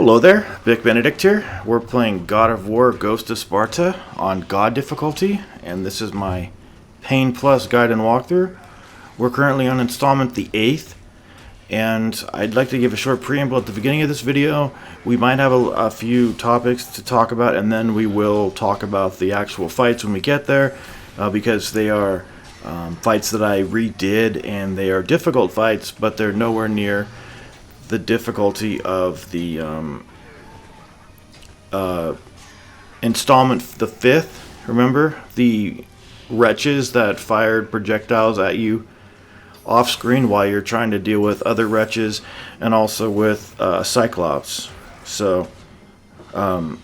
Hello there, Vic Benedict here. We're playing God of War Ghost of Sparta on God difficulty, and this is my Pain Plus guide and walkthrough. We're currently on installment the 8th, and I'd like to give a short preamble at the beginning of this video. We might have a few topics to talk about, and then we will talk about the actual fights when we get there, because they are fights that I redid, and they are difficult fights, but they're nowhere near the difficulty of the installment the 5th. Remember the wretches that fired projectiles at you off screen while you're trying to deal with other wretches and also with Cyclops. So how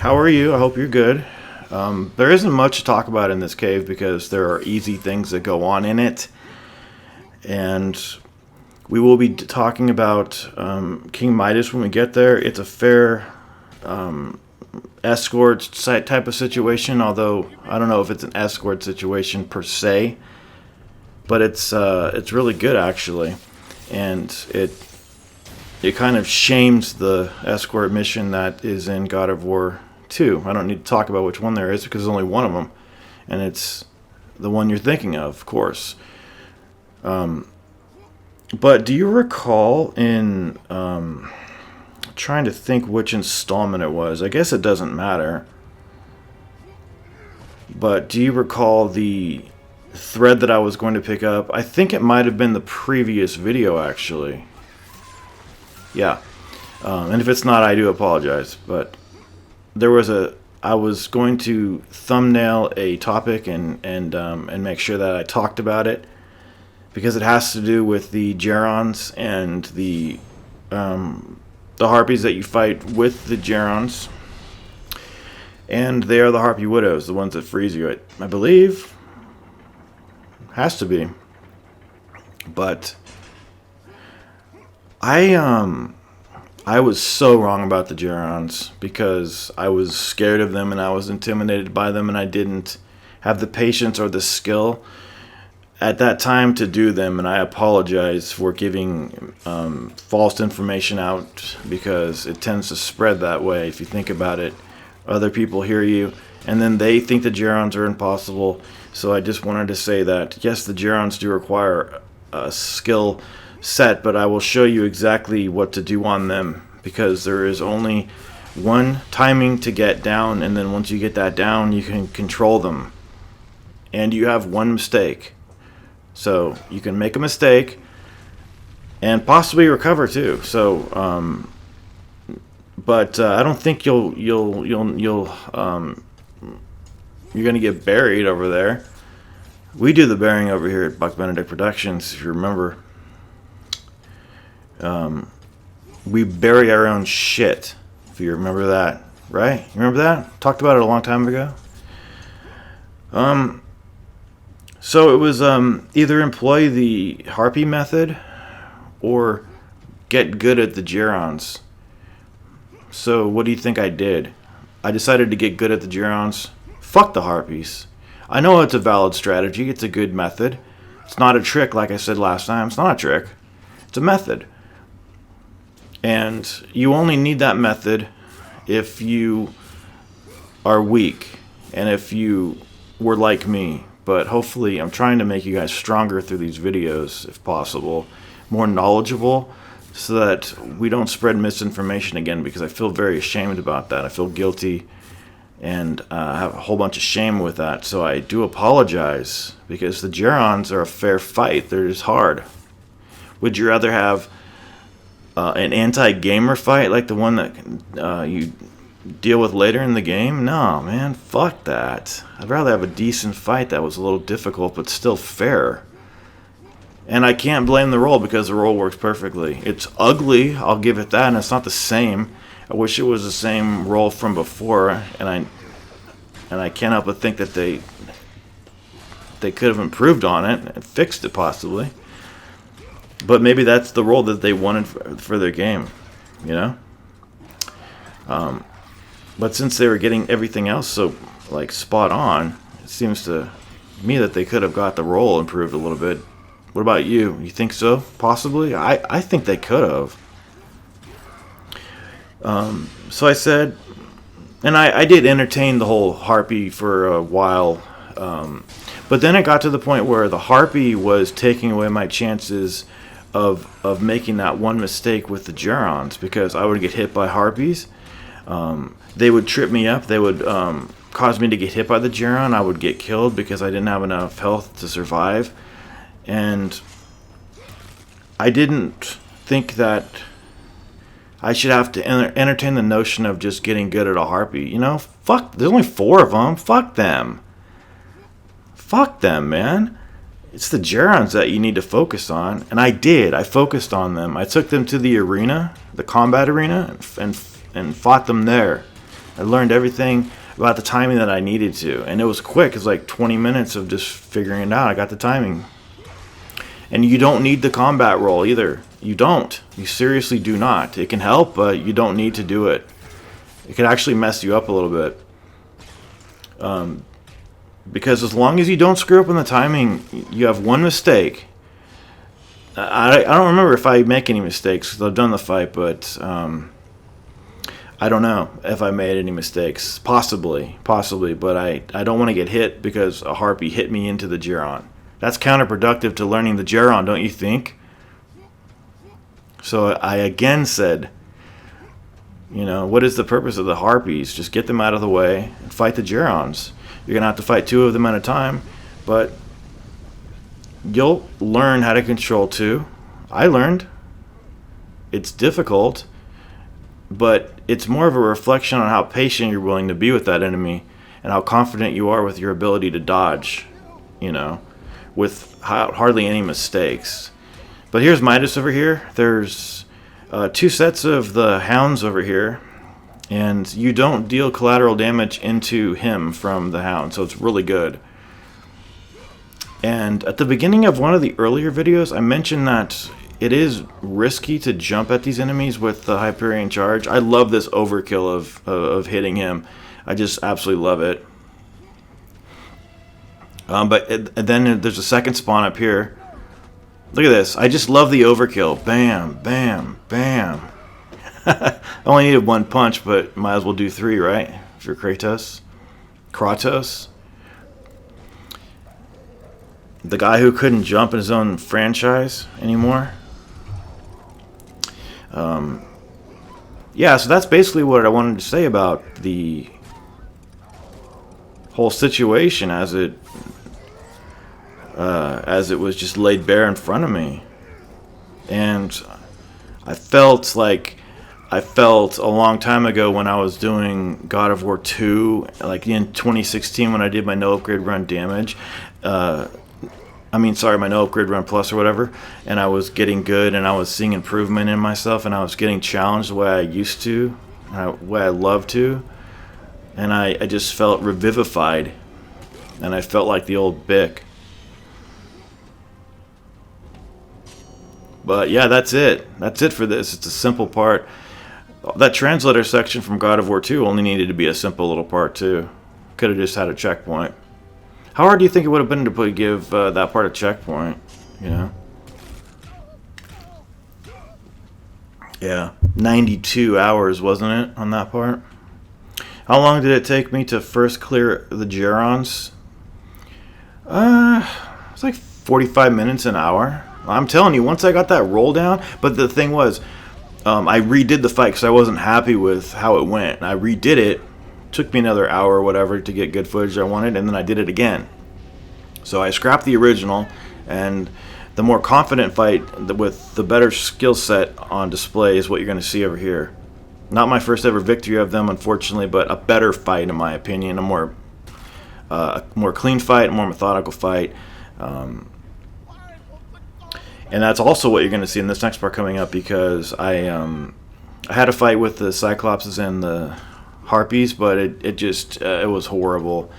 are you? I hope you're good. There isn't much to talk about in this cave because there are easy things that go on in it, and we will be talking about King Midas when we get there. It's a fair escort site type of situation, although I don't know if it's an escort situation per se, but it's really good actually, and it kind of shames the escort mission that is in God of War 2. I don't need to talk about which one there is because there's only one of them, and it's the one you're thinking of course. But do you recall in, trying to think which installment it was. I guess it doesn't matter. But do you recall the thread that I was going to pick up? I think it might have been the previous video, actually. Yeah. And if it's not, I do apologize. But there was I was going to thumbnail a topic and make sure that I talked about it, because it has to do with the Gerons and the harpies that you fight with the Gerons, and they are the Harpy Widows, the ones that freeze you. I believe has to be, but I was so wrong about the Gerons because I was scared of them and I was intimidated by them, and I didn't have the patience or the skill at that time to do them, and I apologize for giving false information out, because it tends to spread that way. If you think about it, other people hear you and then they think the Gerons are impossible. So I just wanted to say that yes, the Gerons do require a skill set, but I will show you exactly what to do on them, because there is only one timing to get down, and then once you get that down you can control them, and you have one mistake. So you can make a mistake and possibly recover too. So, but I don't think you're gonna get buried over there. We do the burying over here at Buck Benedict Productions, if you remember. We bury our own shit, if you remember that, right? You remember that? Talked about it a long time ago. So it was either employ the Harpy method or get good at the Gerons. So what do you think I did? I decided to get good at the Gerons. Fuck the Harpies. I know it's a valid strategy. It's a good method. It's not a trick, like I said last time. It's not a trick. It's a method. And you only need that method if you are weak and if you were like me. But hopefully I'm trying to make you guys stronger through these videos, if possible, more knowledgeable, so that we don't spread misinformation again, because I feel very ashamed about that. I feel guilty and have a whole bunch of shame with that. So I do apologize, because the Gerons are a fair fight. They're just hard. Would you rather have an anti-gamer fight like the one that you deal with later in the game? No, man, fuck that. I'd rather have a decent fight that was a little difficult but still fair. And I can't blame the roll, because the roll works perfectly. It's ugly, I'll give it that, and it's not the same. I wish it was the same roll from before, and I can't help but think that they could have improved on it and fixed it possibly. But maybe that's the roll that they wanted for their game, you know? But since they were getting everything else so like spot on, it seems to me that they could have got the roll improved a little bit. What about you? You think so? Possibly? I think they could have. So I said, and I did entertain the whole harpy for a while, but then it got to the point where the harpy was taking away my chances of making that one mistake with the Gerons, because I would get hit by harpies. They would trip me up. They would cause me to get hit by the Geron. I would get killed because I didn't have enough health to survive. And I didn't think that I should have to entertain the notion of just getting good at a harpy. You know, fuck, there's only 4 of them. Fuck them. Fuck them, man. It's the Gerons that you need to focus on. And I did. I focused on them. I took them to the arena, the combat arena, and fought them there. I learned everything about the timing that I needed to. And it was quick. It was like 20 minutes of just figuring it out. I got the timing. And you don't need the combat roll either. You don't. You seriously do not. It can help, but you don't need to do it. It could actually mess you up a little bit. Because as long as you don't screw up on the timing, you have one mistake. I don't remember if I make any mistakes, because I've done the fight, but I don't know if I made any mistakes. Possibly, but I don't want to get hit because a harpy hit me into the Geron. That's counterproductive to learning the Geron, don't you think? So I again said, you know, what is the purpose of the harpies? Just get them out of the way and fight the Gerons. You're going to have to fight 2 of them at a time, but you'll learn how to control 2. I learned. It's difficult, but it's more of a reflection on how patient you're willing to be with that enemy and how confident you are with your ability to dodge, you know, with hardly any mistakes. But here's Midas over here. There's 2 sets of the hounds over here, and you don't deal collateral damage into him from the hound, so it's really good. And at the beginning of one of the earlier videos, I mentioned that it is risky to jump at these enemies with the Hyperion charge. I love this overkill of hitting him. I just absolutely love it. Then there's a second spawn up here. Look at this. I just love the overkill. Bam, bam, bam. I only needed 1 punch, but might as well do 3, right? If you're Kratos. The guy who couldn't jump in his own franchise anymore. Yeah, so that's basically what I wanted to say about the whole situation as it was just laid bare in front of me. And I felt a long time ago when I was doing God of War 2, like in 2016 when I did my no upgrade run damage. My no upgrade run plus or whatever, and I was getting good and I was seeing improvement in myself and I was getting challenged the way I used to, the way I love to, and I just felt revivified and I felt like the old Bick. But yeah, that's it. That's it for this. It's a simple part. That translator section from God of War 2 only needed to be a simple little part too. Could have just had a checkpoint. How hard do you think it would have been to give that part a checkpoint? You know? Yeah, 92 hours, wasn't it, on that part? How long did it take me to first clear the Gerons? It's like 45 minutes, an hour. I'm telling you, once I got that roll down, but the thing was, I redid the fight because I wasn't happy with how it went. I redid it. Took me another hour or whatever to get good footage I wanted, and then I did it again. So I scrapped the original, and the more confident fight with the better skill set on display is what you're going to see over here. Not my first ever victory of them, unfortunately, but a better fight in my opinion, a more clean fight, a more methodical fight. And that's also what you're going to see in this next part coming up, because I had a fight with the Cyclopses and the Harpies, but it was horrible.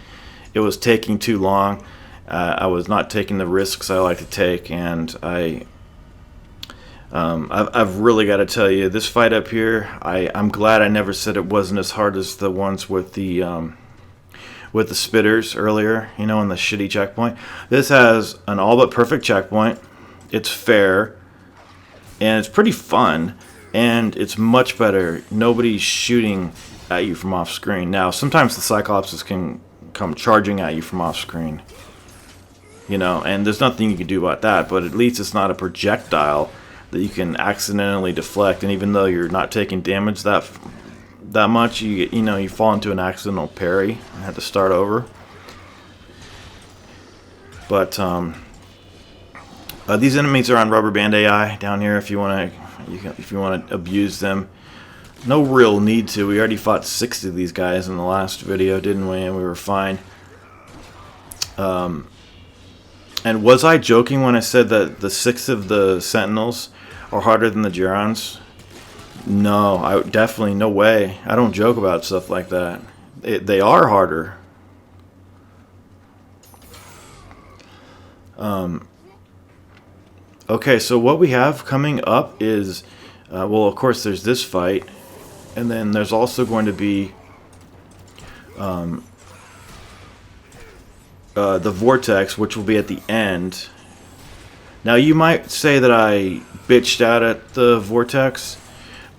It was taking too long. I was not taking the risks I like to take, and I've really got to tell you, this fight up here, I'm glad I never said it wasn't as hard as the ones with the spitters earlier, you know, in the shitty checkpoint. This has an all but perfect checkpoint. It's fair, and it's pretty fun. and it's much better. Nobody's shooting at you from off screen. Now, sometimes the Cyclopses can come charging at you from off screen, you know, and there's nothing you can do about that, but at least it's not a projectile that you can accidentally deflect, and even though you're not taking damage that much, you fall into an accidental parry and have to start over. But these enemies are on rubber band AI down here if you want to abuse them. No real need to. We already fought 60 of these guys in the last video, didn't we? And we were fine. And was I joking when I said that the 6 of the Sentinels are harder than the Gerons? No, definitely, no way. I don't joke about stuff like that. They are harder. Okay, so what we have coming up is, well, of course, there's this fight, and then there's also going to be the Vortex, which will be at the end. Now, you might say that I bitched out at the Vortex,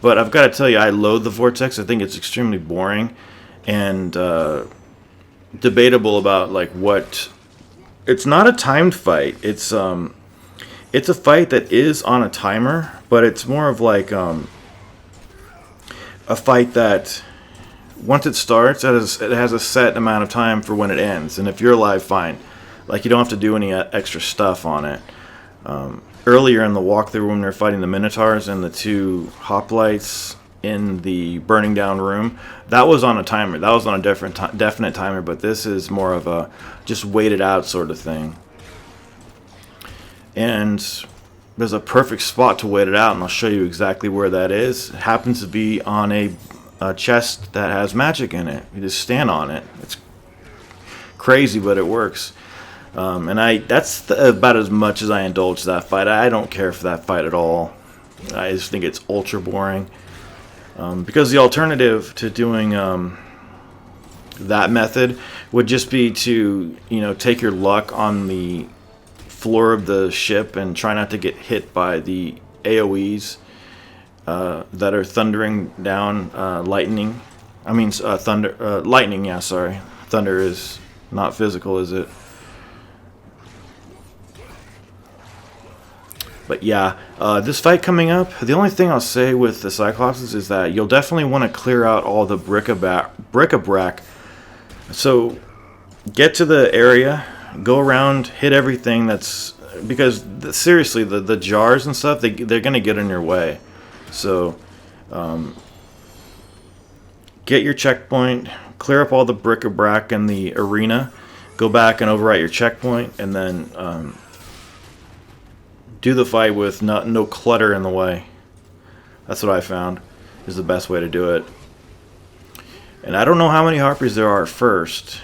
but I've got to tell you, I loathe the Vortex. I think it's extremely boring and debatable about like what. It's not a timed fight. It's a fight that is on a timer, but it's more of like a fight that once it starts, it has a set amount of time for when it ends. And if you're alive, fine. Like, you don't have to do any extra stuff on it. Earlier in the walkthrough, when we were fighting the Minotaurs and the 2 hoplites in the burning down room, that was on a timer. That was on a definite timer, but this is more of a just wait it out sort of thing. And there's a perfect spot to wait it out, and I'll show you exactly where that is. It happens to be on a chest that has magic in it. You just stand on it. It's crazy, but it works. And that's about as much as I indulge that fight. I don't care for that fight at all. I just think it's ultra boring. Because the alternative to doing that method would just be to, take your luck on the floor of the ship and try not to get hit by the AoEs that are thundering down lightning. I mean, thunder, lightning, yeah, sorry. Thunder is not physical, is it? But yeah, this fight coming up, the only thing I'll say with the Cyclopses is that you'll definitely want to clear out all the bric-a-brac. So get to the area, go around, hit everything because seriously, the jars and stuff, they're going to get in your way. So get your checkpoint, clear up all the bric-a-brac in the arena, go back and overwrite your checkpoint, and then do the fight with no clutter in the way. That's what I found is the best way to do it. And I don't know how many harpies there are first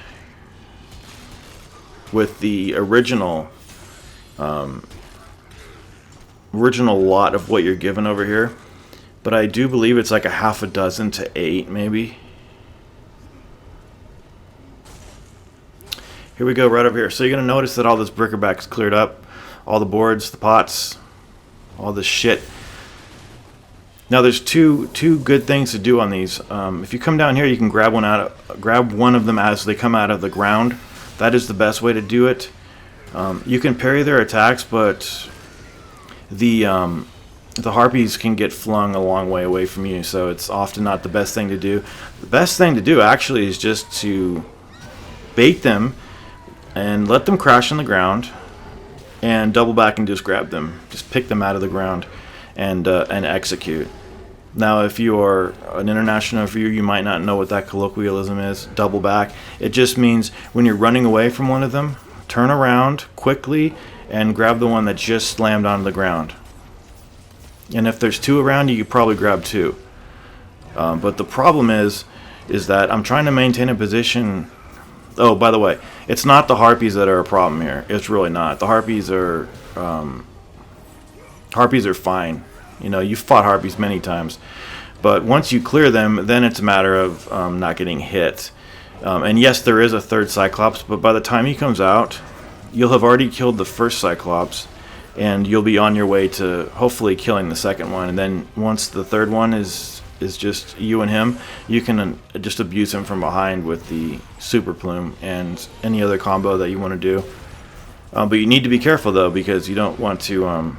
with the original lot of what you're given over here, but I do believe it's like a half a dozen to 8 maybe. Here we go, right over here. So you're gonna notice that all this bric-a-brac is cleared up. All the boards, the pots, all this shit. Now there's two good things to do on these. If you come down here, you can grab one of them as they come out of the ground. That is the best way to do it. You can parry their attacks, but the harpies can get flung a long way away from you, so it's often not the best thing to do. The best thing to do actually is just to bait them and let them crash on the ground. And double back and just grab them. Just pick them out of the ground and execute. Now, if you are an international viewer, you might not know what that colloquialism is. Double back. It just means when you're running away from one of them, turn around quickly and grab the one that just slammed onto the ground. And if there's 2 around you, you probably grab 2. But the problem is that I'm trying to maintain a position. Oh, by the way, it's not the harpies that are a problem here. It's really not. The harpies are fine. You've fought harpies many times, but once you clear them, then it's a matter of not getting hit. And yes, there is a 3rd Cyclops, but by the time he comes out, you'll have already killed the first Cyclops, and you'll be on your way to hopefully killing the second one. And then once the third one is just you and him, you can just abuse him from behind with the super plume and any other combo that you want to do. But you need to be careful though, because you don't want to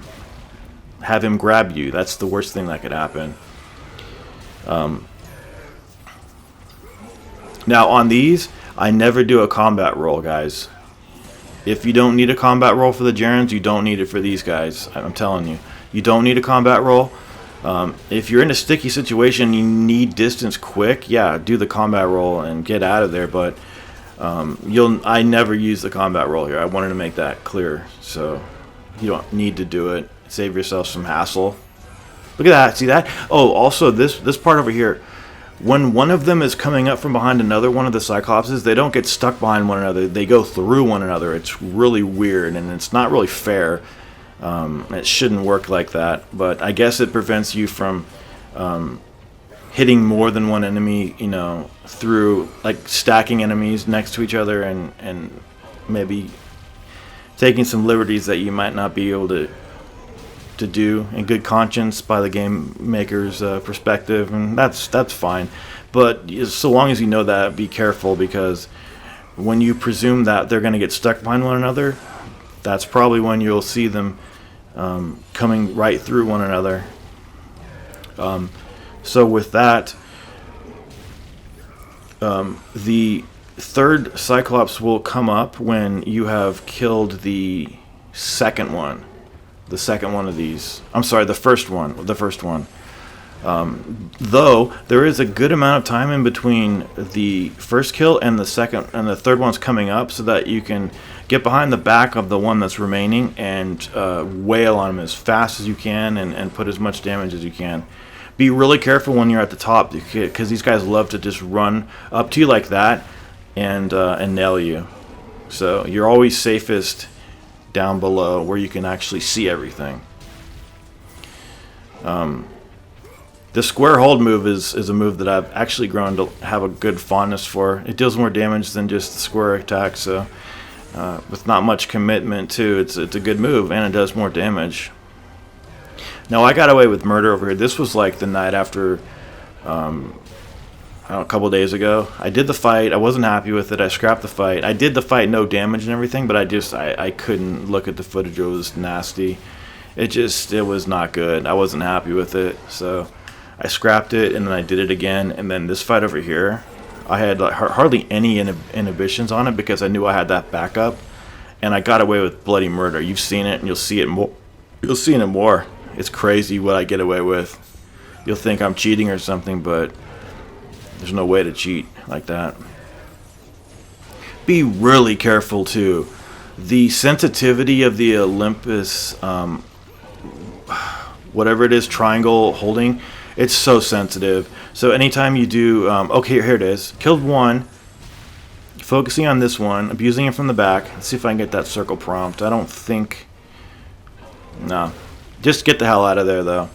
have him grab you. That's the worst thing that could happen. Now on these, I never do a combat roll, guys. If you don't need a combat roll for the Gerons, you don't need it for these guys. I'm telling you. You don't need a combat roll. If you're in a sticky situation, you need distance quick, yeah, do the combat roll and get out of there. But I never use the combat roll here. I wanted to make that clear. So you don't need to do it. Save yourself some hassle. Look at that. See that? Oh, also this part over here. When one of them is coming up from behind another one of the Cyclopses, they don't get stuck behind one another. They go through one another. It's really weird, and it's not really fair. It shouldn't work like that, but I guess it prevents you from hitting more than one enemy, you know, through like stacking enemies next to each other and maybe taking some liberties that you might not be able to do in good conscience by the game maker's perspective, and that's fine. But so long as you know that, be careful, because when you presume that they're going to get stuck behind one another, that's probably when you'll see them coming right through one another. So with that, the third Cyclops will come up when you have killed the second one. The second one of these. I'm sorry, the first one. Though there is a good amount of time in between the first kill and the second, and the third one's coming up, so that you can get behind the back of the one that's remaining and wail on him as fast as you can and put as much damage as you can. Be really careful when you're at the top, because these guys love to just run up to you like that and nail you. So you're always safest down below where you can actually see everything. The square hold move is a move that I've actually grown to have a good fondness for. It deals more damage than just the square attack, so with not much commitment too, it's a good move, and it does more damage. Now I got away with murder over here. This was like the night after a couple days ago. I did the fight. I wasn't happy with it. I scrapped the fight. I did the fight, no damage and everything, but I couldn't look at the footage. It was nasty. It was not good. I wasn't happy with it, so I scrapped it, and then I did it again. And then this fight over here, I had like hardly any inhibitions on it, because I knew I had that backup, and I got away with bloody murder. You've seen it, and you'll see it more. You'll see it more. It's crazy what I get away with. You'll think I'm cheating or something, but there's no way to cheat like that. Be really careful too. The sensitivity of the Olympus, whatever it is, triangle holding, it's so sensitive. So anytime you do, okay, here it is. Killed one. Focusing on this one, abusing it from the back. Let's see if I can get that circle prompt. I don't think. No. Just get the hell out of there, though.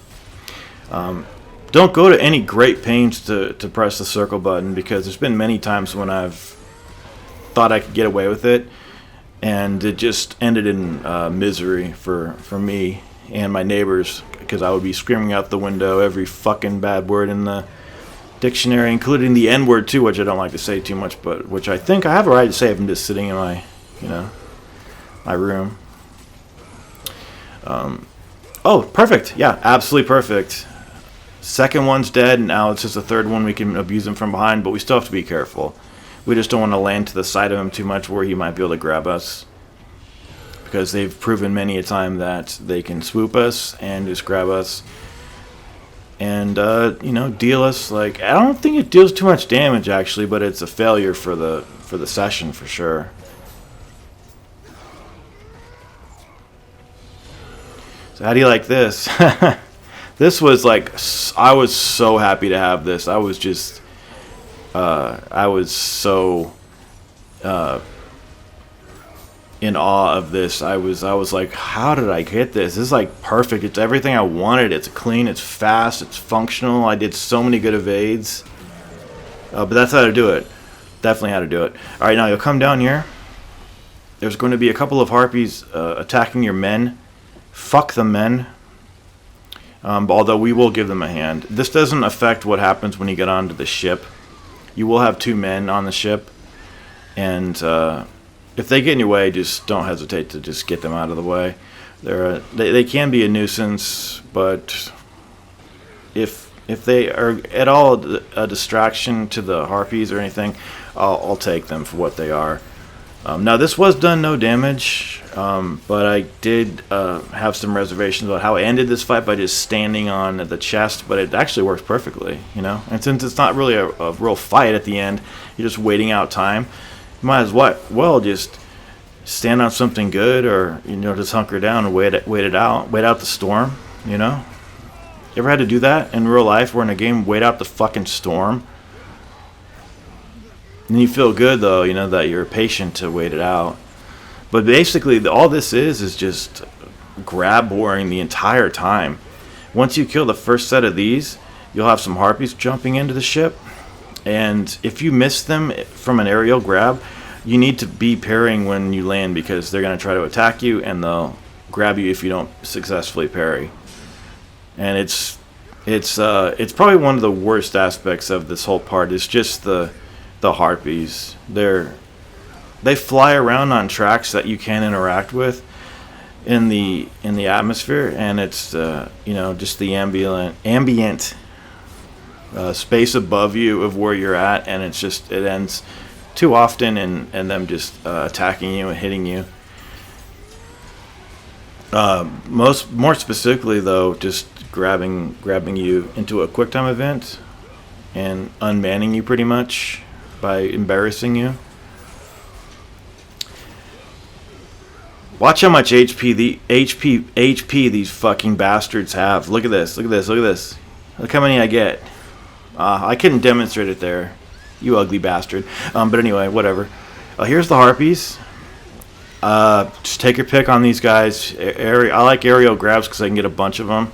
Don't go to any great pains to press the circle button, because there's been many times when I've thought I could get away with it, and it just ended in misery for me and my neighbors, because I would be screaming out the window every fucking bad word in the dictionary, including the N word too, which I don't like to say too much, but which I think I have a right to say if I'm just sitting in my, my room. Oh, perfect. Yeah, absolutely perfect. Second one's dead, and now it's just the third one. We can abuse him from behind, but we still have to be careful. We just don't want to land to the side of him too much where he might be able to grab us, because they've proven many a time that they can swoop us and just grab us and, deal us, like, I don't think it deals too much damage, actually, but it's a failure for the session for sure. So how do you like this? This was like, I was so happy to have this. I was just, I was so in awe of this. I was like, how did I get this? This is like perfect. It's everything I wanted. It's clean, it's fast, it's functional. I did so many good evades. But that's how to do it. Definitely how to do it. Alright, now you'll come down here. There's going to be a couple of harpies attacking your men. fuck the men. Although we will give them a hand. This doesn't affect what happens when you get onto the ship. You will have 2 men on the ship, and if they get in your way, just don't hesitate to just get them out of the way. They can be a nuisance, but if they are at all a distraction to the harpies or anything, I'll take them for what they are. Now this was done no damage, but I did have some reservations about how I ended this fight by just standing on the chest, but it actually works perfectly, you know. And since it's not really a real fight at the end, you're just waiting out time. You might as well just stand on something good, or just hunker down and wait out the storm. You know, you ever had to do that in real life? We're in a game, wait out the fucking storm. And you feel good though, that you're patient to wait it out. But basically, all this is just grab boring the entire time. Once you kill the first set of these, you'll have some harpies jumping into the ship. And if you miss them from an aerial grab, you need to be parrying when you land, because they're going to try to attack you and they'll grab you if you don't successfully parry. And it's probably one of the worst aspects of this whole part. Is just the harpies. They fly around on tracks that you can't interact with in the atmosphere, and it's just the ambient space above you of where you're at, and it ends too often in them just attacking you and hitting you. More specifically though, just grabbing you into a quick time event and unmanning you pretty much by embarrassing you. Watch how much HP these fucking bastards have. Look at this. Look how many I get. I couldn't demonstrate it there, you ugly bastard. But anyway, whatever. Here's the harpies. Just take your pick on these guys. I like aerial grabs because I can get a bunch of them.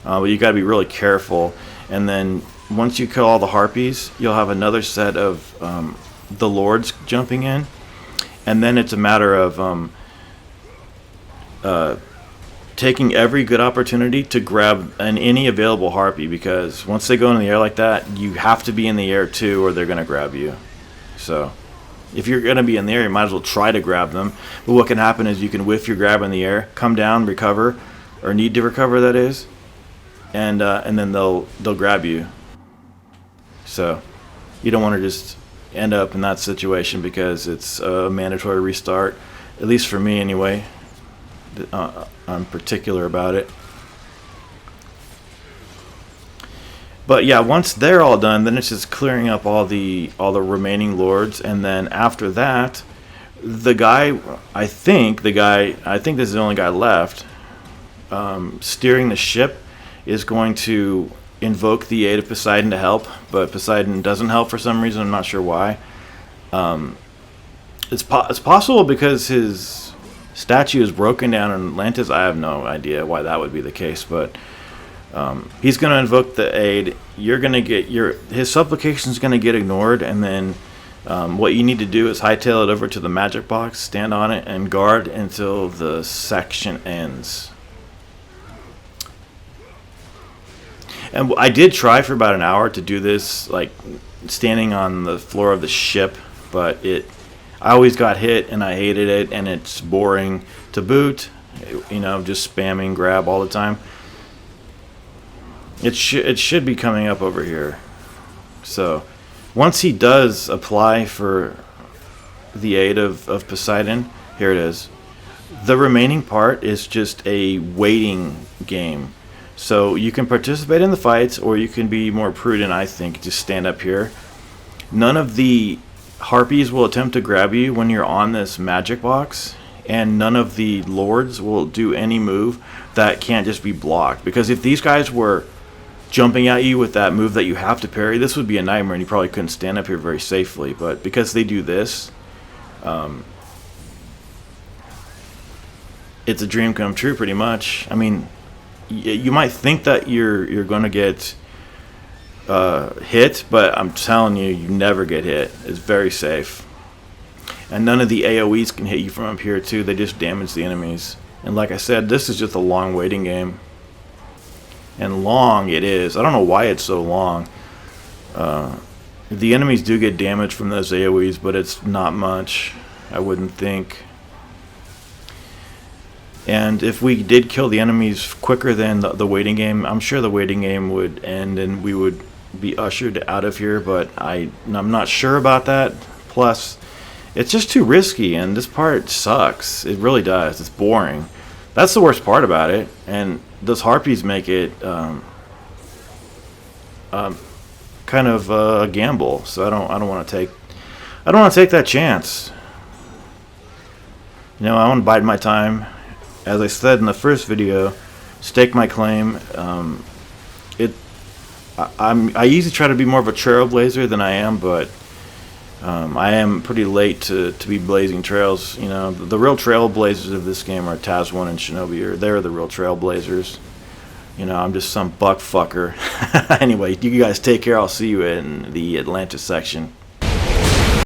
But you got to be really careful. And then once you kill all the harpies, you'll have another set of the lords jumping in. And then it's a matter of taking every good opportunity to grab any available harpy, because once they go in the air like that, you have to be in the air too, or they're going to grab you. So if you're going to be in the air, you might as well try to grab them. But what can happen is you can whiff your grab in the air, come down, recover, or need to recover, that is, and then they'll grab you. So you don't want to just end up in that situation, because it's a mandatory restart, at least for me anyway. I'm particular about it. But yeah, once they're all done, then it's just clearing up all the remaining lords, and then after that, I think this is the only guy left, steering the ship, is going to invoke the aid of Poseidon to help, but Poseidon doesn't help for some reason. I'm not sure why. It's possible because his statue is broken down in Atlantis. I have no idea why that would be the case, but he's going to invoke the aid. You're going to get his supplication is going to get ignored, and then what you need to do is hightail it over to the magic box, stand on it, and guard until the section ends. And I did try for about an hour to do this, like standing on the floor of the ship, but I always got hit, and I hated it, and it's boring to boot. Just spamming grab all the time. It should be coming up over here. So once he does apply for the aid of Poseidon, here it is. The remaining part is just a waiting game. So you can participate in the fights, or you can be more prudent, I think, just stand up here. None of the harpies will attempt to grab you when you're on this magic box, and none of the lords will do any move that can't just be blocked. Because if these guys were jumping at you with that move that you have to parry, this would be a nightmare, and you probably couldn't stand up here very safely. But because they do this, it's a dream come true, pretty much. I mean, you might think that you're going to get hit, but I'm telling you, you never get hit. It's very safe. And none of the AoEs can hit you from up here too. They just damage the enemies. And like I said, this is just a long waiting game. And long it is. I don't know why it's so long. The enemies do get damage from those AoEs, but it's not much, I wouldn't think. And if we did kill the enemies quicker than the waiting game, I'm sure the waiting game would end and we would be ushered out of here, but I'm not sure about that. Plus, it's just too risky, and this part sucks. It really does. It's boring. That's the worst part about it, and those harpies make it kind of a gamble. So I don't want to take that chance. You know, I want to bide my time. As I said in the first video, stake my claim. I usually try to be more of a trailblazer than I am, but I am pretty late to be blazing trails. You know, the real trailblazers of this game are Taz1 and Shinobi. They're the real trailblazers. You know, I'm just some buck fucker. Anyway, you guys take care. I'll see you in the Atlantis section.